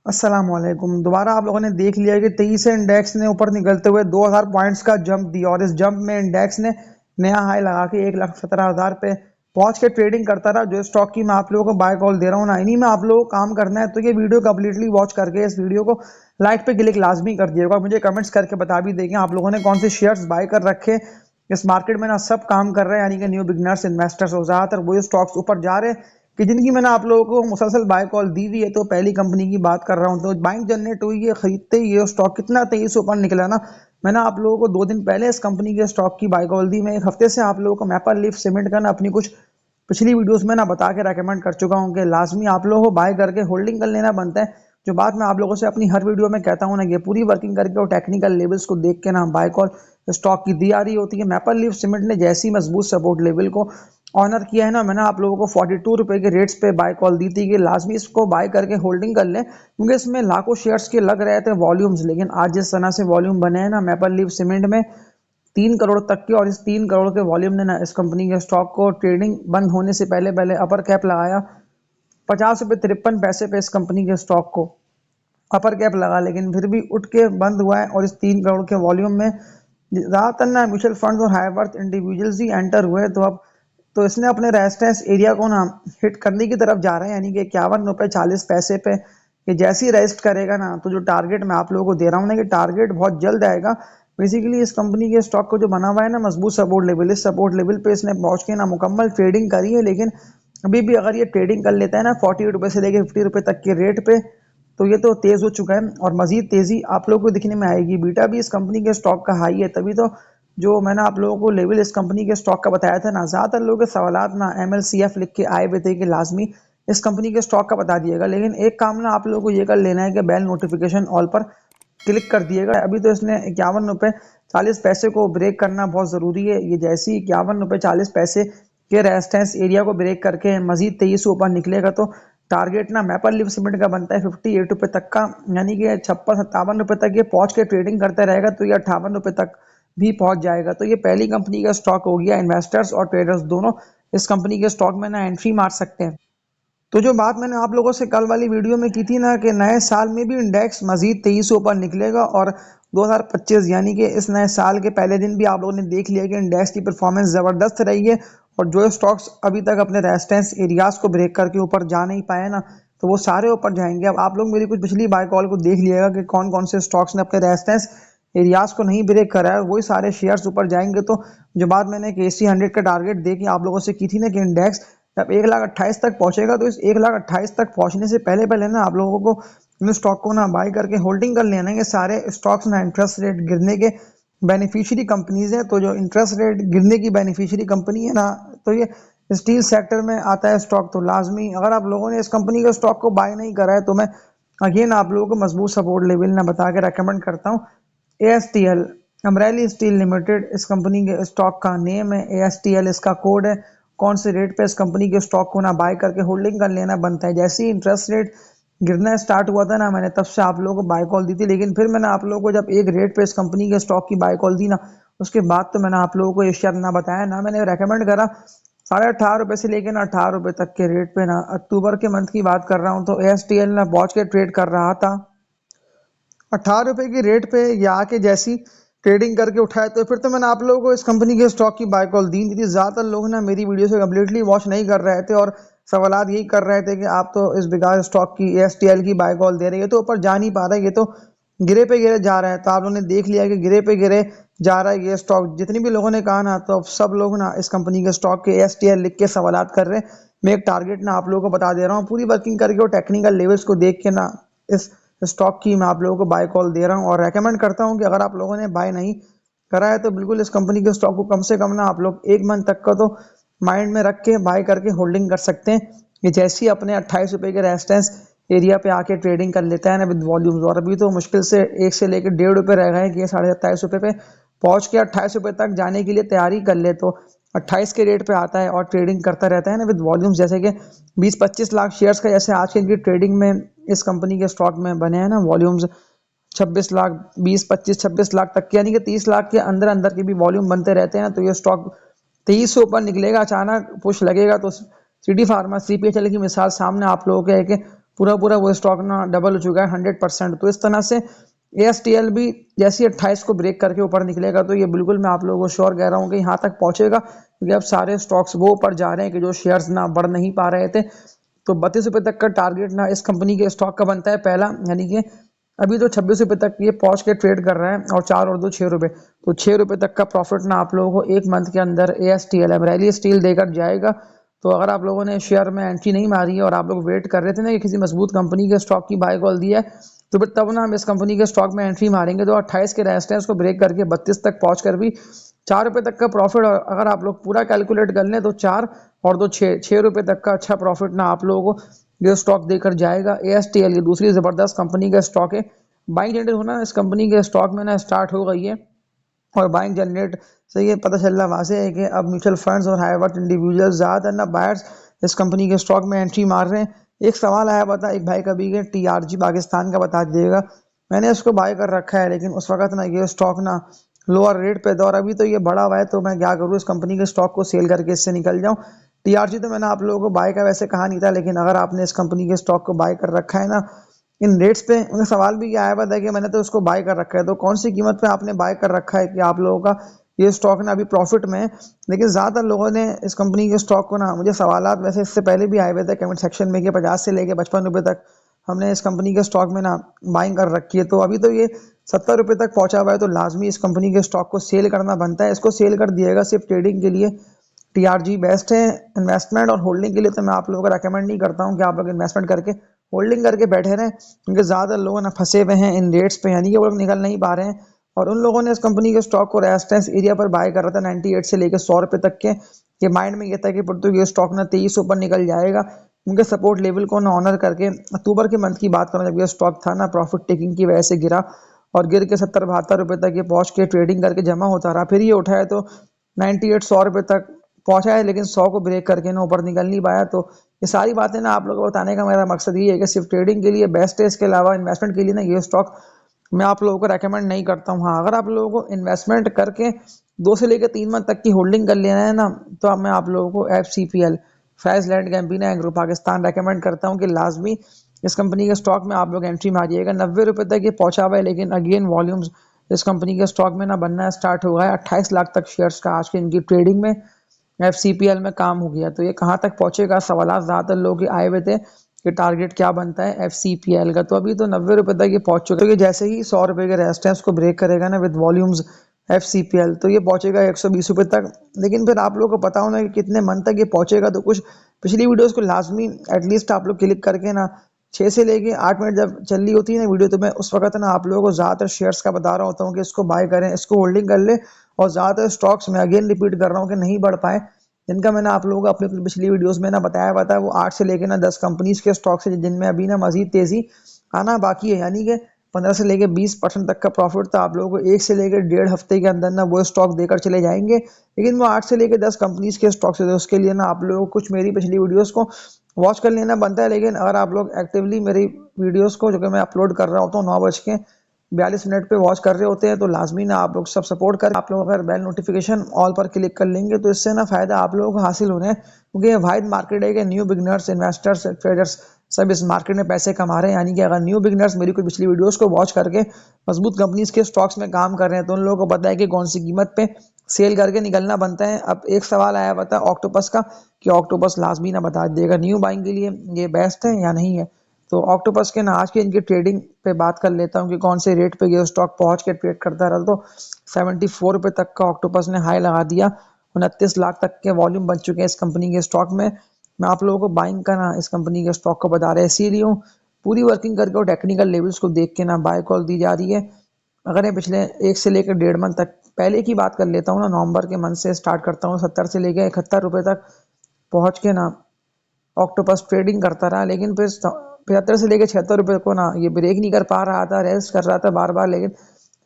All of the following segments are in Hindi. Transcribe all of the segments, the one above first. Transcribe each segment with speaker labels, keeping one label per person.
Speaker 1: अस्सलाम वालेकुम। दोबारा आप लोगों ने देख लिया कि 23 से इंडेक्स ने ऊपर निकलते हुए 2000 पॉइंट्स का जंप दिया और इस जंप में इंडेक्स ने नया हाई लगा के 1,17,000 पे पहुंच के ट्रेडिंग करता रहा। जो स्टॉक की मैं आप लोगों को बाय कॉल दे रहा हूँ ना, इन्हीं में आप लोगों को काम करना है। तो ये वीडियो कंप्लीटली वॉच करके इस वीडियो को लाइक पे क्लिक लाजमी कर दिएगा। मुझे कमेंट्स करके बता भी देंगे आप लोगों ने कौन से शेयर्स बाय कर रखे। इस मार्केट में ना सब काम कर रहे हैं, यानी कि न्यू बिगनर्स इन्वेस्टर्स हो, ज्यादातर वही स्टॉक्स ऊपर जा रहे हैं कि जिनकी मैंने आप लोगों को मुसलसल बाय कॉल दी हुई है। तो पहली कंपनी की बात कर रहा हूं, तो बाइंग जनरेट हुई है, खरीदते ही ये स्टॉक कितना तेजी से ऊपर निकला ना। मैंने आप लोगों को 2 दिन पहले इस कंपनी के स्टॉक की बाय कॉल दी। मैं एक हफ्ते से आप लोगों को मैपल लीफ सीमेंट का ना अपनी कुछ पिछली वीडियोस में ना बता के रेकमेंड कर चुका हूं कि लाजमी आप लोगों को बाय करके होल्डिंग कर लेना बनता है। जो बात मैं आप लोगों से अपनी हर वीडियो में कहता हूं ना, ये पूरी वर्किंग करके और टेक्निकल लेवल्स को देख के ना बाय कॉल स्टॉक की दी आ रही होती है। मैपल लीफ सीमेंट ने जैसी मजबूत सपोर्ट लेवल को ऑनर किया है ना, मैंने आप लोगों को 42 रुपए के रेट्स पे बाय कॉल दी थी कि लाजमी इसको बाय करके होल्डिंग कर लें, क्योंकि इसमें लाखों शेयर्स के लग रहे थे वॉल्यूम्स। लेकिन आज जिस तरह से वॉल्यूम बने हैं ना मैपल लीफ सीमेंट में 3 करोड़ तक के, और इस 3 करोड़ के वॉल्यूम ने ना इस कंपनी के स्टॉक को ट्रेडिंग बंद होने से पहले पहले अपर कैप लगाया 50 रुपये 53 पैसे पे इस कंपनी के स्टॉक को अपर कैप लगा, लेकिन फिर भी उठ के बंद हुआ है। और इस 3 करोड़ के वॉल्यूम में ज्यादातर ना म्यूचुअल फंड और हाई वर्थ इंडिविजुअल्स ही एंटर हुए। तो इसने अपने रेजिस्टेंस एरिया को ना हिट करने की तरफ जा रहा है, यानी कि 51 रुपये 40 पैसे पे ये जैसे ही रेस्ट करेगा ना, तो जो टारगेट मैं आप लोगों को दे रहा हूँ ना, कि टारगेट बहुत जल्द आएगा। बेसिकली इस कंपनी के स्टॉक को जो बना हुआ है ना मजबूत सपोर्ट लेवल, इस सपोर्ट लेवल पे इसने पहुंच के ना मुकम्मल ट्रेडिंग करी है। लेकिन अभी भी अगर ये ट्रेडिंग कर लेता है ना 48 रुपए से लेकर 50 रुपए तक के रेट पे, तो ये तो तेज हो चुका है और मजीद तेजी आप लोगों को दिखने में आएगी। बीटा भी इस कंपनी के स्टॉक का हाई है, तभी तो जो मैंने आप लोगों को लेवल इस कंपनी के स्टॉक का बताया था ना, ज्यादातर लोगों के सवालात ना MLCF लिख के आए हुए थे कि लाजमी इस कंपनी के स्टॉक का बता दिएगा। लेकिन एक काम ना आप लोगों को ये कर लेना है कि बेल नोटिफिकेशन ऑल पर क्लिक कर दिएगा। अभी तो इसने 51 रुपये 40 पैसे को ब्रेक करना बहुत जरूरी है। ये जैसे ही 51 रुपये 40 पैसे के रेजिस्टेंस एरिया को ब्रेक करके मजीद तेजी से ऊपर निकलेगा, तो टारगेट ना मैपल लीफ सीमेंट का बनता है 58 रुपये तक का, यानी कि 56 57 रुपये तक ये पहुंच के ट्रेडिंग करता रहेगा, तो ये 58 रुपये तक भी पहुंच जाएगा। तो ये पहली कंपनी का स्टॉक हो गया। इन्वेस्टर्स और ट्रेडर्स दोनों इस कंपनी के स्टॉक में ना एंट्री मार सकते हैं। तो जो बात मैंने आप लोगों से कल वाली वीडियो में की थी ना, कि नए साल में भी इंडेक्स मजीद तेजी से ऊपर निकलेगा, और 2025 यानी कि इस नए साल के पहले दिन भी आप लोगों ने देख लिया कि इंडेक्स की परफॉर्मेंस जबरदस्त रही है। और जो स्टॉक्स अभी तक अपने रेजिस्टेंस एरियाज को ब्रेक करके ऊपर जा नहीं पाए ना, तो वो सारे ऊपर जाएंगे। अब आप लोग मेरी कुछ पिछली बाय कॉल को देख लिएगा कि कौन कौन से स्टॉक्स ने अपने रेजिस्टेंस एरियाज को नहीं ब्रेक करा है, वही सारे शेयर्स ऊपर जाएंगे। तो जो बात मैंने KC 100 का टारगेट दे के आप लोगों से की थी ना, कि इंडेक्स जब 1,28,000 तक पहुंचेगा, तो इस 1,28,000 तक पहुंचने से पहले पहले ना आप लोगों को इन स्टॉक को ना बाय करके होल्डिंग कर लेना है। ये सारे स्टॉक्स ना इंटरेस्ट रेट गिरने के बेनिफिशियरी कंपनीज हैं। तो जो इंटरेस्ट रेट गिरने की बेनिफिशियरी कंपनी है ना, तो ये स्टील सेक्टर में आता है स्टॉक। तो लाजमी अगर आप लोगों ने इस कंपनी के स्टॉक को बाय नहीं करा है, तो मैं अगेन आप लोगों को मजबूत सपोर्ट लेवल ना बता के रेकमेंड करता हूँ। ASTL अमरेली स्टील लिमिटेड इस कंपनी के स्टॉक का नेम है। ASTL इसका कोड है। कौन से रेट पे इस कंपनी के स्टॉक को ना बाय करके होल्डिंग कर लेना बनता है। जैसे ही इंटरेस्ट रेट गिरना स्टार्ट हुआ था ना, मैंने तब से आप लोगों को बाय कॉल दी थी। लेकिन फिर मैंने आप लोगों को जब एक रेट पे इस कंपनी के स्टॉक की बाय कॉल दी ना, उसके बाद तो मैंने आप लोगों को ये शेयर ना बताया ना, मैंने रेकमेंड करा 18.5 रुपए से लेकर ना 18 रुपए तक के रेट पे ना। अक्टूबर के मंथ की बात कर रहा हूँ, तो ASTL ना पहुंच के ट्रेड कर रहा था 18 रुपए की रेट पे। ये आके जैसी ट्रेडिंग करके उठाए, तो फिर तो मैंने आप लोगों को इस कंपनी के स्टॉक की बाय कॉल दी थी। ज्यादातर लोग ना मेरी वीडियो से कम्प्लीटली वॉच नहीं कर रहे थे और सवालात यही कर रहे थे कि आप तो इस बिगाड़ स्टॉक की ASTL की बाय कॉल दे रहे हैं, तो ऊपर जा नहीं पा रहा है, ये तो गिरे पे गिरे जा रहा है। तो आप लोगों ने देख लिया कि गिरे पे गिरे जा रहा है ये स्टॉक। जितने भी लोगों ने कहा ना, तो अब सब लोग ना इस कंपनी के स्टॉक के ASTL लिख के सवालात कर रहे हैं। मैं एक टारगेट ना आप लोगों को बता दे रहा हूँ, पूरी वर्किंग करके और टेक्निकल लेवल्स को देख के ना इस स्टॉक की मैं आप लोगों को बाय कॉल दे रहा हूँ। और रेकमेंड करता हूँ कि अगर आप लोगों ने बाय नहीं करा है, तो बिल्कुल इस कंपनी के स्टॉक को कम से कम ना आप लोग 1 मंथ तक का तो माइंड में रख के बाय करके होल्डिंग कर सकते हैं। ये जैसे ही अपने 28 रुपए के रेजिस्टेंस एरिया पे आके ट्रेडिंग कर लेता है ना विद वॉल्यूम्स, और अभी तो मुश्किल से 1 से लेकर 1.5 रुपए रह गए कि ये 27.5 रुपए पे पहुंच के 28 रुपए तक जाने के लिए तैयारी कर ले। तो 28 के रेट पे आता है और ट्रेडिंग करता रहता है ना विद वॉल्यूम्स, जैसे कि 20-25 लाख शेयर्स का जैसे आज की ट्रेडिंग में इस कंपनी के स्टॉक में बने हैं ना वॉल्यूम्स 26 लाख 20 25 26 लाख तक के, यानी कि 30 लाख के अंदर अंदर के भी वॉल्यूम बनते रहते हैं। तो ये स्टॉक 23 से ऊपर निकलेगा, अचानक पुश लगेगा। तो सिटी फार्मा CPHL की मिसाल सामने आप लोगों के है कि पूरा पूरा वो स्टॉक ना डबल हो चुका है 100%। तो इस तरह से ASTL भी जैसे 28 को ब्रेक करके ऊपर निकलेगा तो ये बिल्कुल मैं आप लोगों को श्योर कह रहा हूँ कि यहाँ तक पहुंचेगा, क्योंकि अब सारे स्टॉक्स वो ऊपर जा रहे हैं कि जो शेयर्स ना बढ़ नहीं पा रहे थे। तो 32 रुपये तक का टारगेट ना इस कंपनी के स्टॉक का बनता है पहला, यानी कि अभी तो 26 रुपये तक ये पहुंच के ट्रेड कर रहा है, और 4 और 2 6 रुपये, तो 6 रुपये तक का प्रॉफिट ना आप लोगों को एक मंथ के अंदर ASTL अमरेली स्टील देकर जाएगा। तो अगर आप लोगों ने शेयर में एंट्री नहीं मारी है और आप लोग वेट कर रहे थे ना कि किसी मजबूत कंपनी के स्टॉक की बाय कॉल दी है, तो फिर तब ना हम इस कंपनी के स्टॉक में एंट्री मारेंगे। तो 28 के रेजिस्टेंस को ब्रेक करके 32 तक पहुंच कर भी 4 रुपये तक का प्रॉफिट, और अगर आप लोग पूरा कैलकुलेट कर लें तो 4 और 2 6 रुपये तक का अच्छा प्रॉफिट ना आप लोगों को ये स्टॉक देकर जाएगा। ASTL ये दूसरी जबरदस्त कंपनी का स्टॉक है। बाइंग जनरेट होना इस कंपनी के स्टॉक में ना स्टार्ट हो गई है, और बाइंग जनरेट से ये पता चल रहा वासे है कि अब म्यूचुअल फंड्स और हाईवर्थ इंडिविजुअल्स ज़्यादातर ना बायर्स इस कंपनी के स्टॉक में एंट्री मार रहे हैं। एक सवाल आया बता एक भाई कभी के TRG पाकिस्तान का बता देगा, मैंने इसको बाय कर रखा है, लेकिन उस वक्त ना ये स्टॉक ना लोअर रेट पे था और अभी तो ये बढ़ा हुआ है, तो मैं क्या करूँ, इस कंपनी के स्टॉक को सेल करके इससे निकल जाऊँ। TRG तो मैंने आप लोगों को बाय का वैसे कहा नहीं था, लेकिन अगर आपने इस कंपनी के स्टॉक को बाय कर रखा है ना इन रेट्स पे, उनका सवाल भी क्या आया था कि मैंने तो उसको बाय कर रखा है, तो कौन सी कीमत पे आपने बाय कर रखा है कि आप लोगों का ये स्टॉक ना अभी प्रॉफिट में है। लेकिन ज़्यादातर लोगों ने इस कंपनी के स्टॉक को ना, मुझे सवालात वैसे इससे पहले भी आए हुए थे कमेंट सेक्शन में कि 50 से लेके 55 रुपये तक हमने इस कंपनी के स्टॉक में ना बाइंग कर रखी है, तो अभी तो ये 70 रुपये तक पहुंचा हुआ है, तो लाजमी इस कंपनी के स्टॉक को सेल करना बनता है। इसको सेल कर दिएगा सिर्फ ट्रेडिंग के लिए। TRG बेस्ट है इन्वेस्टमेंट और होल्डिंग के लिए, तो मैं आप लोगों को रेकमेंड नहीं करता हूँ कि आप लोग इन्वेस्टमेंट करके होल्डिंग करके बैठे रहें, क्योंकि ज़्यादा लोग ना फंसे हुए हैं इन रेट्स पे, यानी कि वो लोग निकल नहीं पा रहे हैं। और उन लोगों ने इस कंपनी के स्टॉक को रेजिस्टेंस एरिया पर बाय कर रहा था 98 से लेकर 100 रुपये तक के, ये माइंड में ये था कि फिर तो ये स्टॉक ना 23 ऊपर निकल जाएगा, उनके सपोर्ट लेवल को ना ऑनर करके। अक्टूबर के मंथ की बात करूँ जब ये स्टॉक था ना प्रॉफिट टेकिंग की वजह से गिरा, और गिर के 70-72 रुपये तक ये पहुंच के ट्रेडिंग करके जमा होता रहा, फिर ये उठा है तो 98-100 रुपये तक पहुंचा है, लेकिन 100 को ब्रेक करके ना ऊपर निकल नहीं पाया। तो ये सारी बातें ना आप लोगों को बताने का मेरा मकसद ये है कि सिर्फ ट्रेडिंग के लिए बेस्ट है, इसके अलावा इन्वेस्टमेंट के लिए ना ये स्टॉक मैं आप लोगों को रेकमेंड नहीं करता हूँ। हाँ, अगर आप लोगों को इन्वेस्टमेंट करके 2 से लेकर 3 मंथ तक की होल्डिंग कर लेना है ना, तो अब मैं आप लोगों को FCPL फैज लैंड गैम्बीना एग्रो पाकिस्तान रेकमेंड करता हूँ कि लाजमी इस कंपनी के स्टॉक में आप लोग एंट्री मारिएगा। 90 रुपये तक ये पहुंचा हुआ है, लेकिन अगेन वॉल्यूम्स इस कंपनी के स्टॉक में ना बनना स्टार्ट हो गया है। 28 लाख तक शेयर्स का आज की इनकी ट्रेडिंग में FCPL में काम हो गया, तो ये कहाँ तक पहुंचेगा, सवाल ज़्यादातर लोग आए हुए थे कि टारगेट क्या बनता है FCPL का, तो अभी तो 90 रुपये तक ये पहुंच चुका है। तो ये जैसे ही 100 रुपये के रेजिस्टेंस को ब्रेक करेगा ना विद वॉल्यूम्स FCPL, तो ये पहुंचेगा 120 रुपये तक। लेकिन फिर आप लोगों को पता होना कि कितने मंथ तक ये पहुंचेगा, तो कुछ पिछली वीडियोस को लाजमी एटलीस्ट आप लोग क्लिक करके ना 6 से लेके 8 मिनट जब चल रही होती है ना वीडियो, तो मैं उस वक्त ना आप लोगों को ज़्यादातर शेयर्स का बता रहा होता हूँ कि इसको बाय करें, इसको होल्डिंग कर ले। और ज़्यादातर स्टॉक्स में अगेन रिपीट कर रहा हूँ कि नहीं बढ़ पाए, जिनका मैंने आप लोगों को अपनी पिछली वीडियोस में ना बताया हुआ था, वो 8 से लेकर ना 10 कंपनीज के स्टॉक्स है जिनमें अभी ना मजीद तेजी आना बाकी है, यानी कि 15 से लेकर 20% तक का प्रॉफिट तो आप लोगों को 1 से लेकर 1.5 हफ्ते के अंदर ना वो स्टॉक देकर चले जाएंगे। लेकिन वो 8 से लेकर 10 कंपनीज के स्टॉक्स है, तो उसके लिए ना आप लोगों को कुछ मेरी पिछली वीडियोस को वॉच कर लेना बनता है। लेकिन अगर आप लोग एक्टिवली मेरी वीडियोस को जो कि मैं अपलोड कर रहा होता हूँ 9:42 पे वॉच कर रहे होते हैं, तो लाजमी ना आप लोग सब सपोर्ट कर, आप लोग अगर बेल नोटिफिकेशन ऑल पर क्लिक कर लेंगे तो इससे ना फ़ायदा आप लोगों को हासिल होने हैं, क्योंकि ये वाइड मार्केट है कि न्यू बिगनर्स इन्वेस्टर्स ट्रेडर्स सब इस मार्केट में पैसे कमा रहे हैं। यानी कि अगर न्यू बिगनर्स मेरी कोई पिछली वीडियोस को वॉच करके मजबूत कंपनीज के स्टॉक्स में काम कर रहे हैं, तो उन लोगों को पता है कि कौन सी कीमत पे सेल करके निकलना बनता है। अब एक सवाल आया हुआ था ऑक्टोपस का कि ऑक्टोपस लाजमी ना बता देगा न्यू बाइंग के लिए ये बेस्ट है या नहीं है। तो ऑक्टोपस के ना आज की इनकी ट्रेडिंग पे बात कर लेता हूँ कि कौन से रेट पे ये स्टॉक पहुंच के ट्रेड करता रहा। तो 74 रुपये तक का ऑक्टोपस ने हाई लगा दिया, 29 लाख तक के वॉल्यूम बन चुके हैं इस कंपनी के स्टॉक में। मैं आप लोगों को बाइंग का ना इस कंपनी के स्टॉक को बता रहे हैं, इसीलिए पूरी वर्किंग करके और टेक्निकल लेवल्स को देख के ना बाय कॉल दी जा रही है। अगर ये पिछले 1 से लेकर 1.5 मंथ तक पहले की बात कर लेता हूँ ना, नवंबर के मंथ से स्टार्ट करता हूँ, 70 से लेकर 71 रुपये तक पहुँच के ना ऑक्टोपस ट्रेडिंग करता रहा, लेकिन फिर 75 से लेकर 76 रुपये को ना ये ब्रेक नहीं कर पा रहा था, रेस्ट कर रहा था बार बार, लेकिन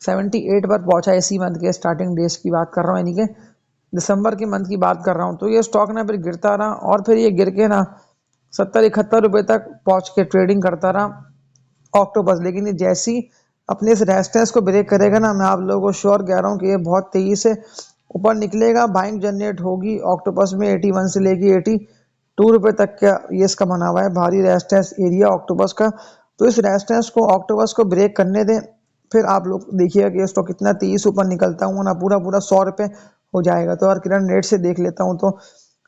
Speaker 1: 78 पर पहुंचा इसी मंथ के स्टार्टिंग डेज की बात कर रहा हूँ, यानी कि दिसंबर के मंथ की बात कर रहा हूँ। तो ये स्टॉक ना फिर गिरता रहा और फिर ये गिर के ना 70-71 रुपये तक पहुंच के ट्रेडिंग करता रहा ऑक्टोपस। लेकिन ये जैसी अपने इस रेजिस्टेंस को ब्रेक करेगा ना, मैं आप लोगों को श्योर कह रहा हूँ कि ये बहुत तेजी से ऊपर निकलेगा, बाइंग जनरेट होगी ऑक्टोपस में 81 से लेके 2 रुपये तक का ये इसका बना हुआ है भारी रेजिस्टेंस एरिया ऑक्टोपस का। तो इस रेजिस्टेंस को ऑक्टोपस को ब्रेक करने दें, फिर आप लोग देखिएगा कि स्टॉक कितना तेज ऊपर निकलता हूँ ना, पूरा पूरा 100 रुपये हो जाएगा। तो अगर करंट रेट से देख लेता हूँ तो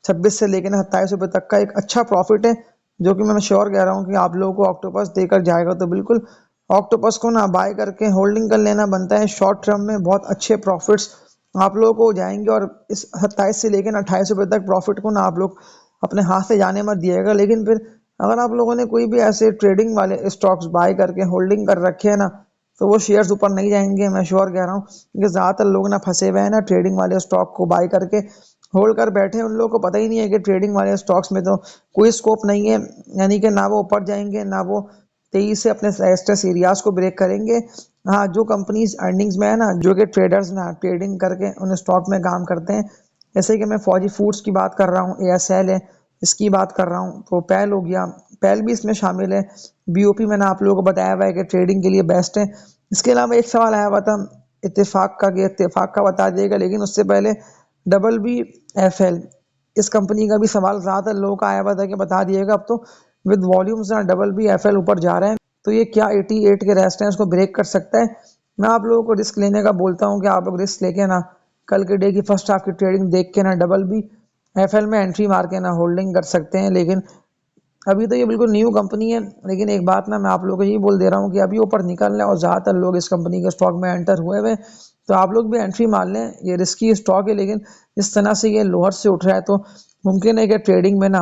Speaker 1: 26 से लेकर 27 रुपये तक का एक अच्छा प्रॉफिट है, जो कि मैं श्योर कह रहा हूँ कि आप लोगों को ऑक्टोपस देकर जाएगा। तो बिल्कुल ऑक्टोपस को ना बाय करके होल्डिंग कर लेना बनता है। शॉर्ट टर्म में बहुत अच्छे प्रॉफिट्स आप लोगों को हो जाएंगे, और इस 27 से लेकर 28 रुपये तक प्रॉफिट को ना आप लोग अपने हाथ से जाने मत दिएगा। लेकिन फिर अगर आप लोगों ने कोई भी ऐसे ट्रेडिंग वाले स्टॉक्स बाय करके होल्डिंग कर रखे हैं ना, तो वो शेयर्स ऊपर नहीं जाएंगे, मैं श्योर कह रहा हूँ। क्योंकि ज़्यादातर लोग ना फंसे हुए हैं ना ट्रेडिंग वाले स्टॉक को बाय करके होल्ड कर बैठे हैं। उन लोगों को पता ही नहीं है कि ट्रेडिंग वाले स्टॉक्स में तो कोई स्कोप नहीं है, यानी कि ना वो ऊपर जाएंगे ना वो तेजी से अपने रेजिस्टेंस एरियाज को ब्रेक करेंगे। हाँ, जो कंपनीज अर्निंग्स में है ना, जो कि ट्रेडर्स ना ट्रेडिंग करके उन स्टॉक में काम करते हैं, जैसे कि मैं फौजी फूड्स की बात कर रहा हूँ, एएसएल है, इसकी बात कर रहा हूँ, तो पैल हो गया, पैल भी इसमें शामिल है। बीओपी मैंने आप लोगों को बताया हुआ है कि ट्रेडिंग के लिए बेस्ट है। इसके अलावा एक सवाल आया हुआ था इत्तेफाक का, कि इत्तेफाक का बता दिएगा, लेकिन उससे पहले डबल बी एफ एल, इस कंपनी का भी सवाल ज़्यादातर लोगों का आया हुआ था कि बता दिएगा। अब तो विद वॉल्यूम्स ना डबल बी एफ एल ऊपर जा रहे हैं, तो ये क्या 88 के रेजिस्टेंस को ब्रेक कर सकता है? मैं आप लोगों को रिस्क लेने का बोलता हूँ कि आप लोग रिस्क लेके ना कल के डे की फर्स्ट हाफ की ट्रेडिंग देख के ना डबल बी एफ एल में एंट्री मार के ना होल्डिंग कर सकते हैं। लेकिन अभी तो ये बिल्कुल न्यू कंपनी है, लेकिन एक बात ना मैं आप लोगों को यही बोल दे रहा हूँ कि अभी ऊपर निकल रहे हैं और ज़्यादातर लोग इस कंपनी के स्टॉक में एंटर हुए हुए, तो आप लोग भी एंट्री मार लें। ये रिस्की स्टॉक है, लेकिन इस तरह से ये लोअर से उठ रहा है तो मुमकिन है कि ट्रेडिंग में ना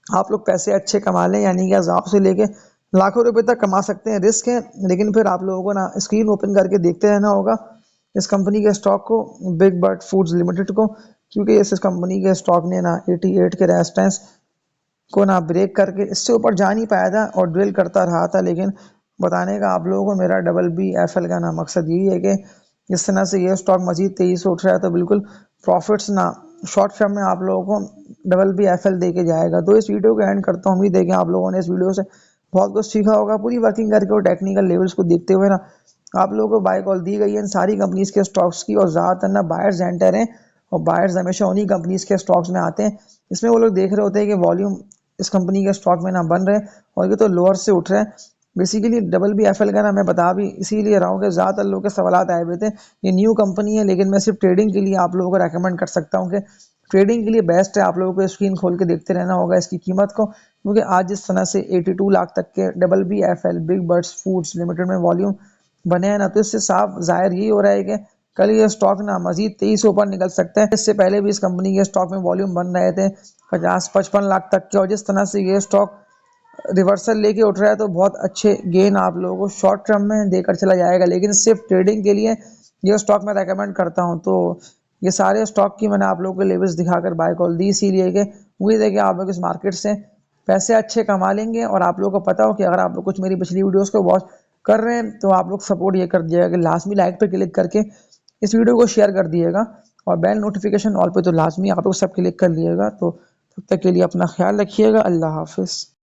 Speaker 1: आप लोग पैसे अच्छे कमा लें, यानी कि हज़ार से लेके लाखों रुपए तक कमा सकते हैं। रिस्क है, लेकिन फिर आप लोगों को ना स्क्रीन ओपन करके देखते रहना होगा इस कंपनी के स्टॉक को, बिग बर्ड फूड्स लिमिटेड को, क्योंकि इस कंपनी के स्टॉक ने ना 88 के रेजिस्टेंस को ना ब्रेक करके इससे ऊपर जा नहीं पाया था और ड्रिल करता रहा था। लेकिन बताने का आप लोगों को मेरा डबल बी एफ एल का ना मकसद यही है कि जिस तरह से ये स्टॉक मजीद तेजी से उठ रहा है, तो बिल्कुल प्रॉफिट्स ना शॉर्ट टर्म में आप लोगों को डबल बी एफ एल दे के जाएगा। तो इस वीडियो को एंड करता हूँ। उम्मीद है कि आप लोगों ने इस वीडियो से बहुत कुछ सीखा होगा। पूरी वर्किंग करके और टेक्निकल लेवल्स को देखते हुए ना आप लोगों को बाय कॉल दी गई है इन सारी कंपनीज के स्टॉक्स की, और ज़्यादातर ना बायर्स एंटर हैं, और बायर्स हमेशा उन्हीं कंपनीज के स्टॉक्स में आते हैं। इसमें वो लोग देख रहे होते हैं कि वॉल्यूम इस कंपनी के स्टॉक में ना बन रहे और ये तो लोअर से उठ रहे हैं। Basically double B F L का ना मैं बता भी इसीलिए रहा हूँ कि ज़्यादातर लोगों के सवाल आए हुए थे। ये न्यू कंपनी है, लेकिन मैं सिर्फ ट्रेडिंग के लिए आप लोगों को रेकमेंड कर सकता हूँ कि ट्रेडिंग के लिए बेस्ट है। आप लोगों को स्क्रीन खोल के देखते रहना होगा इसकी कीमत को, क्योंकि आज जिस तरह से 82 लाख तक के double B F L big birds foods limited में वॉल्यूम बने हैं ना, तो इससे साफ जाहिर यही हो रहा है कि कल ये स्टॉक ना मजीद 23 से ऊपर निकल सकते हैं। इससे पहले भी इस कंपनी के स्टॉक में वॉल्यूम बन रहे थे 50-55 लाख तक के, और जिस तरह से ये स्टॉक रिवर्सल लेके उठ रहा है तो बहुत अच्छे गेन आप लोगों को शॉर्ट टर्म में देकर चला जाएगा। लेकिन सिर्फ ट्रेडिंग के लिए ये स्टॉक मैं रेकमेंड करता हूँ। तो ये सारे स्टॉक की मैंने आप लोगों को लेवल्स दिखाकर बाय कॉल दी, इसीलिए कि उम्मीद है कि आप लोग इस मार्केट से पैसे अच्छे कमा लेंगे। और आप लोगों को पता हो कि अगर आप लोग कुछ मेरी पिछली वीडियोस को वॉच कर रहे हैं तो आप लोग सपोर्ट ये कर दिएगा कि लाजमी लाइक पे क्लिक करके इस वीडियो को शेयर कर दिएगा, और बेल नोटिफिकेशन ऑल पे तो लाजमी आप लोग सब क्लिक कर लिएगा। तो तब तक के लिए अपना ख्याल रखिएगा। अल्लाह हाफिज़।